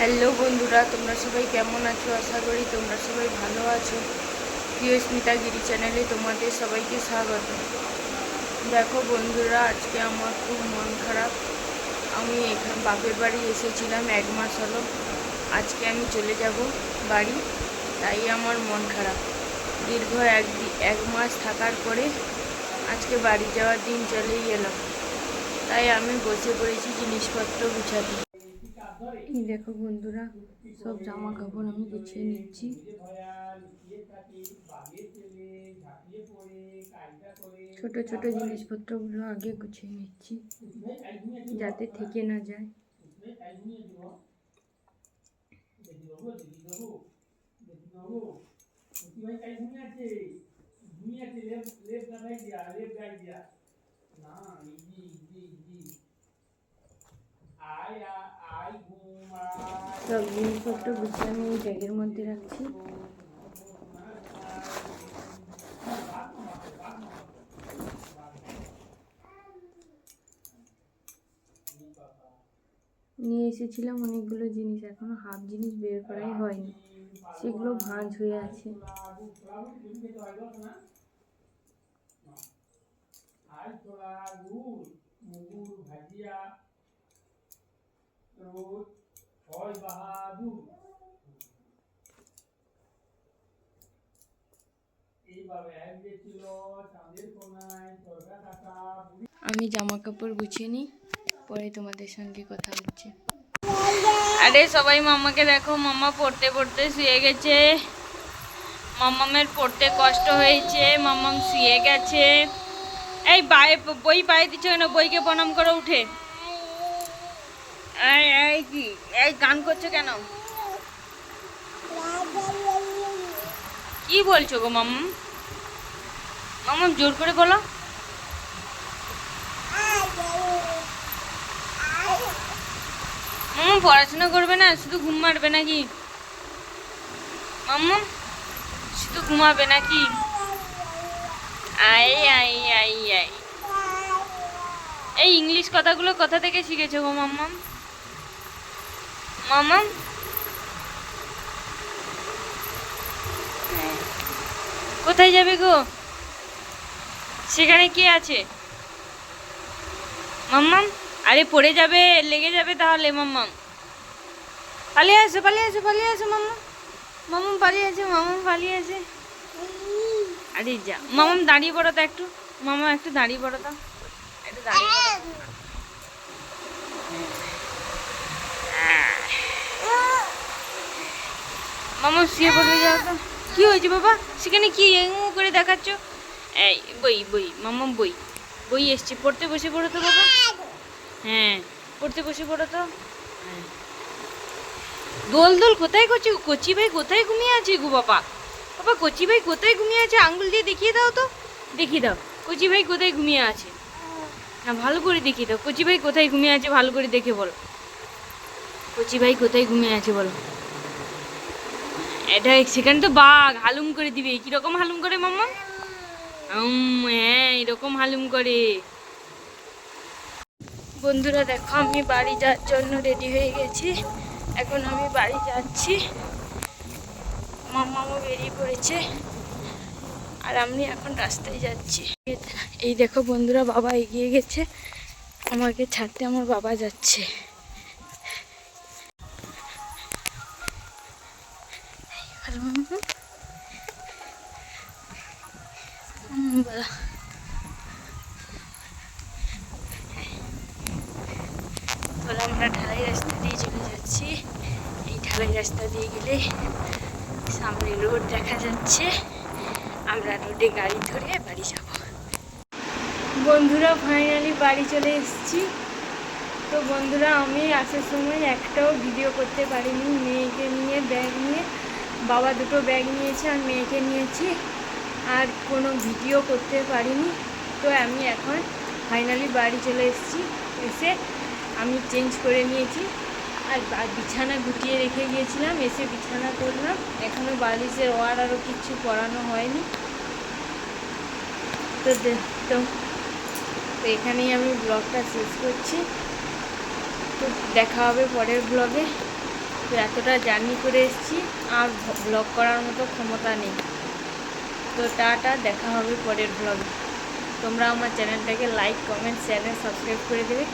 Hello বন্ধুরা, তোমরা সবাই কেমন আছো? আশা করি তোমরা সবাই ভালো আছো। প্রিয় স্মিতা গিরি চ্যানেলে তোমাদের সবাইকে স্বাগত। দেখো বন্ধুরা, আজকে আমার খুব মন খারাপ। আমি এখানে বাপের বাড়ি এসেছিলাম, 1 মাস হলো। আজকে আমি চলে যাব বাড়ি, তাই আমার মন খারাপ। দীর্ঘ এক মাস থাকার পরে আজকে বাড়ি যাওয়ার দিন চলেই এলাম, তাই আমি বসে পড়েছি জিনিসপত্র গুছাতে। এই দেখো বন্ধুরা, সব জামা কাপড় আমি গুছিয়ে নিচ্ছি। ছোট ছোট জিনিসপত্রগুলো আগে গুছিয়ে নিচ্ছি যাতে থেকে না যায়। সব জিনিসপত্র গুছিয়ে আমি এই ব্যাগের মধ্যে রাখছি। নিয়ে এসেছিলাম অনেকগুলো জিনিস, এখনো হাফ জিনিস বের করাই হয়নি, সেগুলো ভাঁজ হয়ে আছে। আমি জামা কাপড় গুছিয়ে নিই, পরে তোমাদের সঙ্গে কথা হচ্ছে। আরে সবাই মাম্মাকে দেখো, মাম্মা পড়তে পড়তে শুয়ে গেছে। মাম্মামের পড়তে কষ্ট হয়েছে, মাম্মাম শুয়ে গেছে। এই বই পায়ে দিচ্ছ কেন? বইকে প্রণাম করে উঠে। এই কি এই গান করছো কেন? কি বলছো গো মাম্মাম? মাম্মাম জোর করে বলো। মাম্মাম পড়াশোনা করবে না, শুধু ঘুম মারবে নাকি? মাম্মাম শুধু ঘুমাবে নাকি? আই আই আই আই এই ইংলিশ কথাগুলো কোথা থেকে শিখেছো গো মাম্মাম? মাম্মাম কোথায় যাবে গো? সেখানে কে আছে মাম্মাম? আরে পড়ে যাবে, লেগে যাবে তাহলে। মাম্মাম পালিয়ে আসো, পালিয়ে আসো, পালিয়ে আসো মাম্মাম। মাম্মাম পালিয়ে আছে, মাম্মাম পালিয়ে আছে। আরে যা মাম্মাম, দাঁড়িয়ে পড়ো তো একটু। মাম্মা একটু দাঁড়িয়ে পড়ো তো, একটু দাঁড়িয়ে পড়ো। মাম্মাম শুয়ে পড়বে, যাও তো। কি হয়েছে বাবা? সেখানে কি করে দেখাচ্ছ? এই বই বই মাম্মাম, বই বই এসছে, পড়তে বসে পড়ো তো বাবা। হ্যাঁ, পড়তে বসে পড়ো তো। হ্যাঁ, দোল দোল কোথায় করছে? কচি ভাই কোথায় ঘুমিয়ে আছে গো বাবা? বাবা কচি ভাই কোথায় ঘুমিয়ে আছে? আঙ্গুল দিয়ে দেখিয়ে দাও তো, দেখিয়ে দাও কচি ভাই কোথায় ঘুমিয়ে আছে। না, ভালো করে দেখিয়ে দাও কচি ভাই কোথায় ঘুমিয়ে আছে, ভালো করে দেখে বলো কচি ভাই কোথায় ঘুমিয়ে আছে বলো। এটা সেখানে তো বাঘ হালুম করে দিবে। কিরকম হালুম করে মাম্মা? হ্যাঁ, এরকম হালুম করে। বন্ধুরা দেখো, আমি বাড়ি যাওয়ার জন্য রেডি হয়ে গেছি। এখন আমি বাড়ি যাচ্ছি, মাম্মাও বেরিয়ে পড়েছে, আর আমি এখন রাস্তায় যাচ্ছি। এই দেখো বন্ধুরা, বাবা এগিয়ে গেছে, আমাকে ছাড়তে আমার বাবা যাচ্ছে। আমরা ঢালাই রাস্তা দিয়ে চলে যাচ্ছি। এই ঢালাই রাস্তা দিয়ে গেলে সামনে রোড দেখা যাচ্ছে, আমরা রোডে গাড়ি ধরে বাড়ি যাব। বন্ধুরা ফাইনালি বাড়ি চলে এসেছি। তো বন্ধুরা, আমি আসার সময় একটাও ভিডিও করতে পারিনি। মেয়েকে নিয়ে, ব্যাগ নিয়ে, বাবা দুটো ব্যাগ নিয়েছে আর মেয়েকে নিয়েছি, আর কোনো ভিডিও করতে পারিনি। তো আমি এখন ফাইনালি বাড়ি চলে এসেছি। এসে আমি চেঞ্জ করে নিয়েছি, আর বিছানা গুটিয়ে রেখে গিয়েছিলাম, এসে বিছানা করলাম। এখনও বালিশের ওয়ার আরও কিছু করানো হয়নি। তো এখানেই আমি ব্লগটা শেষ করছি। তো দেখা হবে পরের ব্লগে। তো এতটা জার্নি করে এসেছি, আর ব্লগ করার মতো ক্ষমতা নেই। তো টাটা, দেখা হবে পরের ব্লগে। তোমরা আমার চ্যানেলটাকে লাইক, কমেন্ট, শেয়ার, সাবস্ক্রাইব করে দেবে।